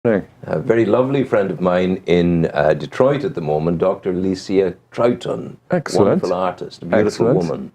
A very lovely friend of mine in Detroit at the moment, Dr. Licia Troughton. Excellent. Wonderful artist, a beautiful Excellent. woman.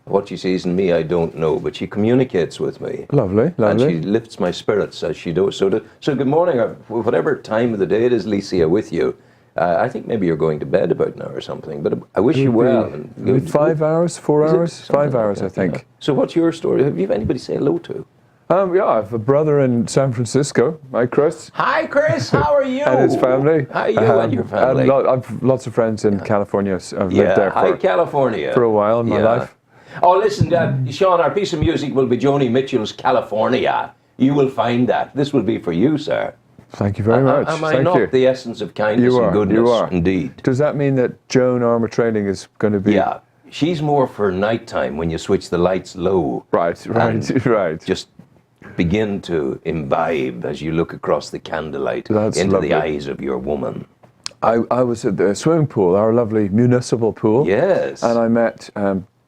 What she sees in me, I don't know, but she communicates with me. Lovely, lovely. And she lifts my spirits as she does. So good morning, whatever time of the day it is, Licia, with you. I think maybe you're going to bed about now or something, but I wish you well. And 5 hours, 4 hours? 5 hours, like that, I think. Yeah. So what's your story? Have you anybody to say hello to? Yeah, I have a brother in San Francisco. Hi, Chris. Hi, Chris. How are you? And his family. How are you and your family? I've lots of friends in California. I've lived there California. for a while in my life. Oh, listen, Sean, our piece of music will be Joni Mitchell's California. You will find that. This will be for you, sir. Thank you very much. Am I not the essence of kindness and goodness? You are. Indeed. Does that mean that Joan Armour Training is going to be... Yeah. She's more for nighttime when you switch the lights low. Right. Just begin to imbibe as you look across the candlelight That's into lovely. the eyes of your woman. I was at the swimming pool, our lovely municipal pool. Yes. And I met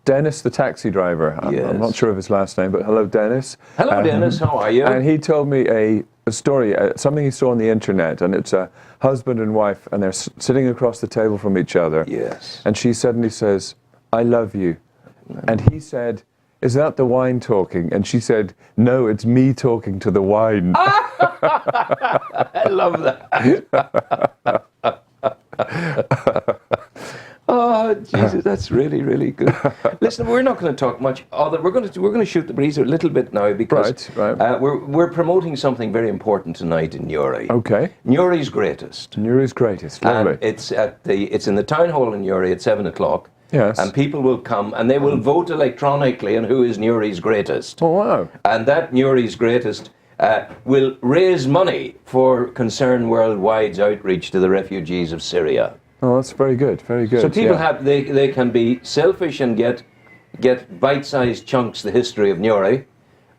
Dennis, the taxi driver. Yes. I'm not sure of his last name, but hello, Dennis. Hello, Dennis. How are you? And he told me a story, something he saw on the internet, and it's a husband and wife, and they're sitting across the table from each other. Yes. And she suddenly says, "I love you." And he said, "Is that the wine talking?" And she said, "No, it's me talking to the wine." I love that. Oh, Jesus, that's really, really good. Listen, we're not going to talk much. We're going to shoot the breeze a little bit now because we're promoting something very important tonight in Newry. Okay. Newry's Greatest. Newry's Greatest. Lovely. And it's in the town hall in Newry at 7 o'clock. Yes. And people will come and they will vote electronically on who is Newry's Greatest. Oh, wow. And that Newry's Greatest will raise money for Concern Worldwide's outreach to the refugees of Syria. Oh, that's very good, very good. So people they can be selfish and get bite-sized chunks the history of Newry,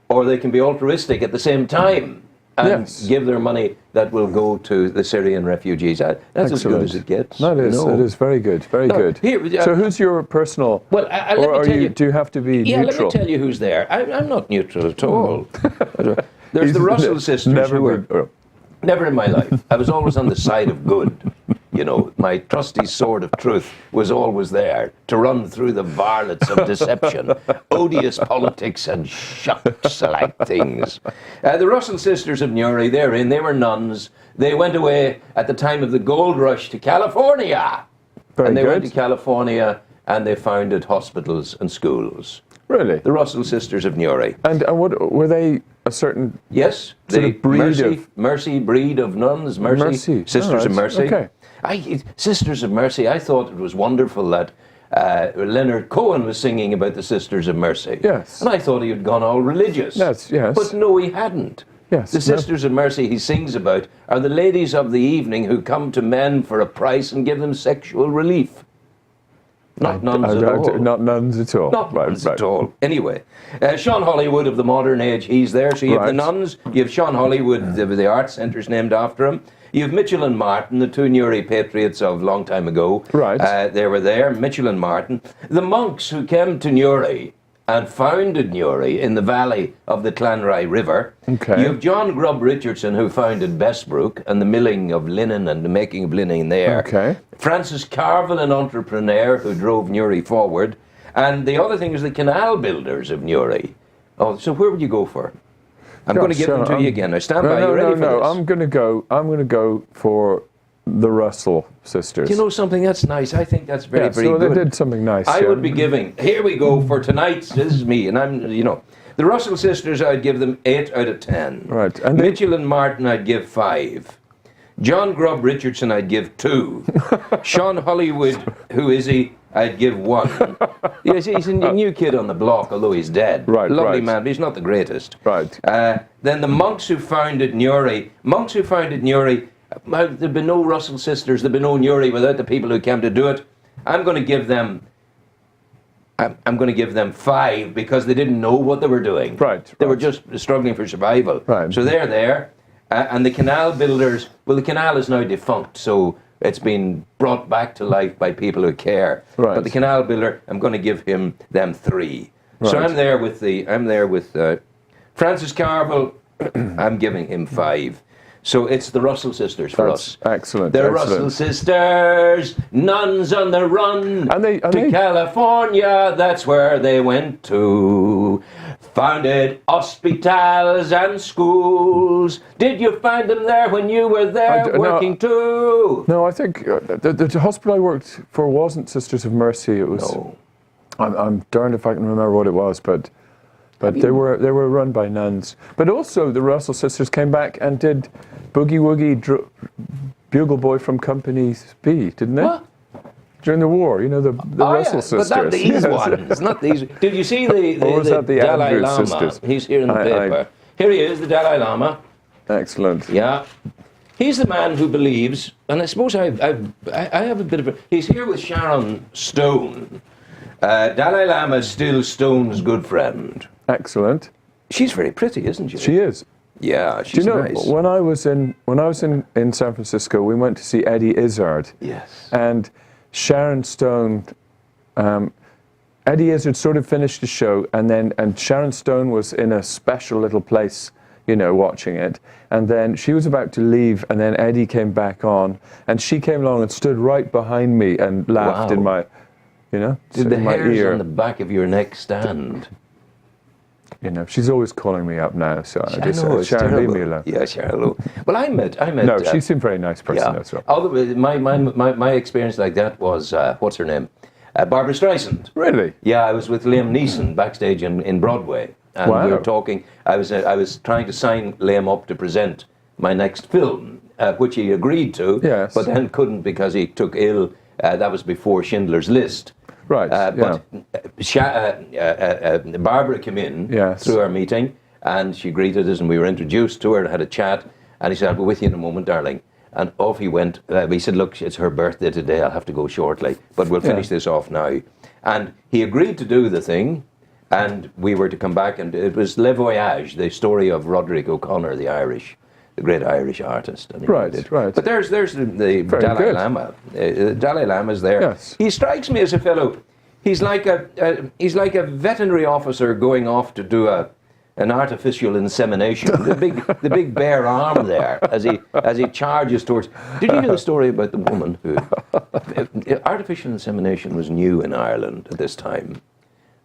or they can be altruistic at the same time and give their money that will go to the Syrian refugees. That's Excellent. as good as it gets. No, it is very good, very good. So who's your personal, well, do you have to be neutral? Let me tell you who's there. I'm not neutral at all. There's the Russell sisters never in my life. I was always on the side of good. You know, my trusty sword of truth was always there to run through the varlets of deception, odious politics and shucks-like things. The Russell sisters of Newry, they were nuns. They went away at the time of the gold rush to California. They went to California and they founded hospitals and schools. Really? The Russell sisters of Newry. And what were they? A certain sort of breed Mercy breed of nuns, Mercy. Sisters of Mercy. Okay. Sisters of Mercy, I thought it was wonderful that Leonard Cohen was singing about the Sisters of Mercy. Yes. And I thought he had gone all religious. Yes. But no, he hadn't. Yes. The Sisters of Mercy he sings about are the ladies of the evening who come to men for a price and give them sexual relief. Not nuns at all. Not nuns at all. Not nuns at all. Anyway, Sean Hollywood of the modern age, he's there. So you have the nuns, you have Sean Hollywood, the arts centre's named after him. You have Mitchell and Martin, the two Newry patriots of a long time ago. Right. They were there, Mitchell and Martin. The monks who came to Newry and founded Newry in the valley of the Clanry River. Okay. You have John Grubb Richardson, who founded Bessbrook and the milling of linen and the making of linen there. Okay. Francis Carville, an entrepreneur who drove Newry forward. And the other thing is the canal builders of Newry. Oh, so where would you go for? I'm going to give them to you again. Now stand by. You ready for this? I'm going to go for the Russell sisters. You know something? That's nice. I think that's very good. They did something nice. I would be giving. Here we go for tonight's. This is me, and I'm. The Russell sisters. I'd give them 8 out of 10. Right. And Mitchell and Martin. I'd give 5. John Grubb Richardson. I'd give 2. Sean Hollywood. Who is he? I'd give 1. He's a new kid on the block, although he's dead. Right. Lovely man, but he's not the greatest. Right. Then the monks who founded Newry. There'd be no Russell sisters, there'd be no Newry without the people who came to do it. I'm going to give them 5 because they didn't know what they were doing. Right. They were just struggling for survival. Right. So they're there. And the canal builders, well, the canal is now defunct, so it's been brought back to life by people who care. Right. But the canal builder, I'm going to give them 3. Right. So I'm there with Francis Carville. I'm giving him 5. So it's the Russell sisters for us. Excellent. The excellent. Russell sisters, nuns on the run. And they California, that's where they went to. Founded hospitals and schools. Did you find them there when you were there working too? No, I think the hospital I worked for wasn't Sisters of Mercy. It was. No. I'm darned if I can remember what it was, but they were run by nuns. But also the Russell sisters came back and did Boogie Woogie Bugle Boy from Company B, didn't they? What? During the war, you know, the Russell sisters. But not these ones, not these. Did you see the Dalai Andrews Lama? sisters? He's here in the paper. Here he is, the Dalai Lama. Excellent. Yeah. He's the man who believes, and I suppose I have a bit of a... He's here with Sharon Stone. Dalai Lama is still Stone's good friend. Excellent. She's very pretty, isn't she? She is. Yeah, she's Do you know, nice. when I was in San Francisco, we went to see Eddie Izzard. Yes. And Sharon Stone, Eddie Izzard sort of finished the show, and Sharon Stone was in a special little place, you know, watching it. And then she was about to leave, and then Eddie came back on, and she came along and stood right behind me and laughed in my, you know, Did the in my hairs ear. on the back of your neck stand? You know, she's always calling me up now, so I just know, it's Sharon, leave terrible. me alone. Yeah, Sharon. Well, I met. No, she seemed a very nice person as well. Although my experience like that was what's her name, Barbara Streisand. Really? Yeah, I was with Liam Neeson backstage in Broadway, and we were talking. I was trying to sign Liam up to present my next film, which he agreed to, Yes. but then couldn't because he took ill. That was before Schindler's List. Right. But Barbara came in through our meeting, and she greeted us, and we were introduced to her and had a chat. And he said, "I'll be with you in a moment, darling." And off he went. We said, "Look, it's her birthday today. I'll have to go shortly, but we'll finish this off now." And he agreed to do the thing, and we were to come back. And it was Le Voyage, the story of Roderick O'Connor, the great Irish artist. And Right. But there's the Dalai Lama. The Dalai Lama's there. Yes. He strikes me as a fellow. He's like a veterinary officer going off to do an artificial insemination. The big bare arm there as he charges towards. Did you hear the story about the woman who artificial insemination was new in Ireland at this time,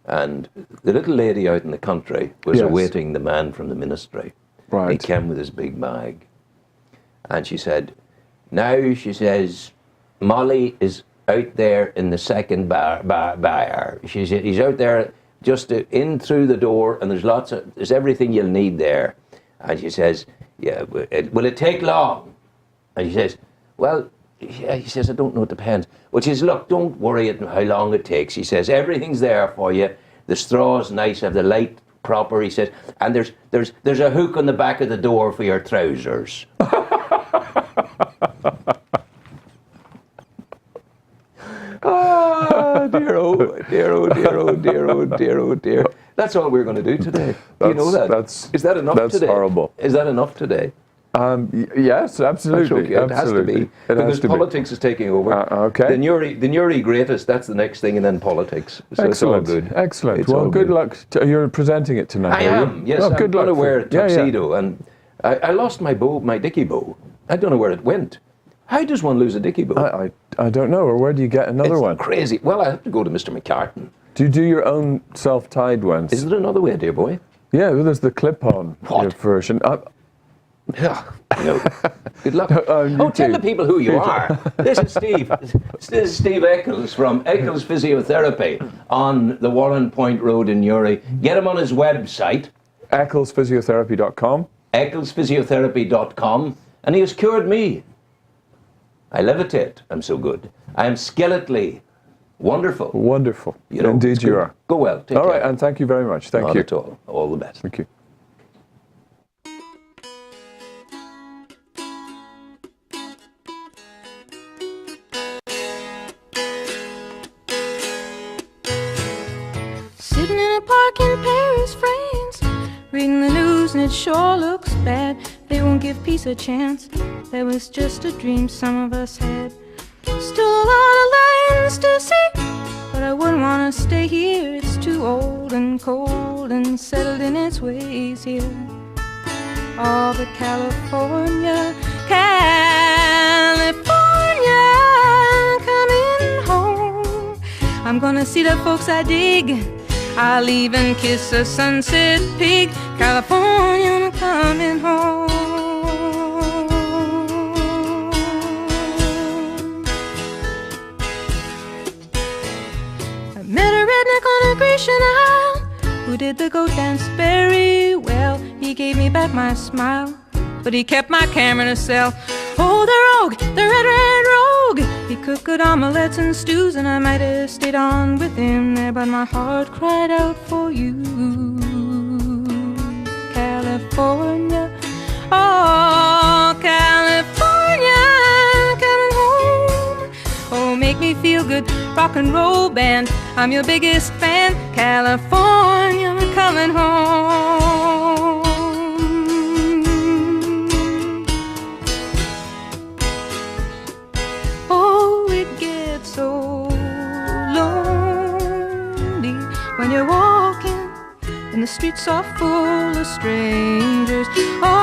and the little lady out in the country was awaiting the man from the ministry. Right. He came with his big bag, and she said, "Now," she says, "Molly is out there in the second bar." She said, "He's out there just in through the door, and there's everything you'll need there." And she says, "Yeah, will it take long?" And she says, "Well," he says, "I don't know, it depends." Well, she says, "Look, don't worry how long it takes." He says, "Everything's there for you. The straw's nice, have the light proper," he says, "and there's a hook on the back of the door for your trousers." Dear, oh, dear, oh, dear, oh, dear, oh, dear, oh, dear. That's all we're going to do today. Do you know that? Is that enough today? That's horrible. Is that enough today? Yes, absolutely. It has to be. Because politics is taking over. Okay. The Newry greatest, that's the next thing, and then politics. So Excellent. it's all good. Excellent. It's well, all good luck. You're presenting it tonight. I am, yes. Oh, I'm good going to luck wear a Yeah, tuxedo, and I lost my bow, my dicky bow. I don't know where it went. How does one lose a dicky bow? I don't know. Or where do you get another one? Crazy. Well, I have to go to Mr. McCartan. Do you do your own self-tied ones? Is there another way, dear boy? Yeah, well, there's the clip-on version. Yeah, no. Good luck. tell the people who you are. This is Steve. This is Steve Eccles from Eccles Physiotherapy on the Warren Point Road in Newry. Get him on his website. EcclesPhysiotherapy.com. EcclesPhysiotherapy.com. And he has cured me. I levitate. I'm so good. I am skeletally wonderful. Wonderful. You know, indeed you are. Go well. Take All care. right, and thank you very much. Thank Not you. at all. All the best. Thank you. Sitting in a park in Paris, France, reading the news and it sure looks bad. They won't give peace a chance. That was just a dream some of us had. Still a lot of lands to see, but I wouldn't want to stay here. It's too old and cold and settled in its ways here. Oh, but California, California, coming home. I'm gonna see the folks I dig. I'll even kiss a sunset pig. California, I'm coming home. I met a redneck on a Grecian Isle who did the goat dance very well. He gave me back my smile, but he kept my camera in a cell. Oh, the rogue, the red rogue. He cooked good omelets and stews, and I might have stayed on with him there, but my heart cried out for you. California, oh, California, coming home. Oh, make me feel good, rock and roll band. I'm your biggest fan. California, I'm coming home. Oh, it gets so lonely when you're walking and the streets are full of strangers. Oh,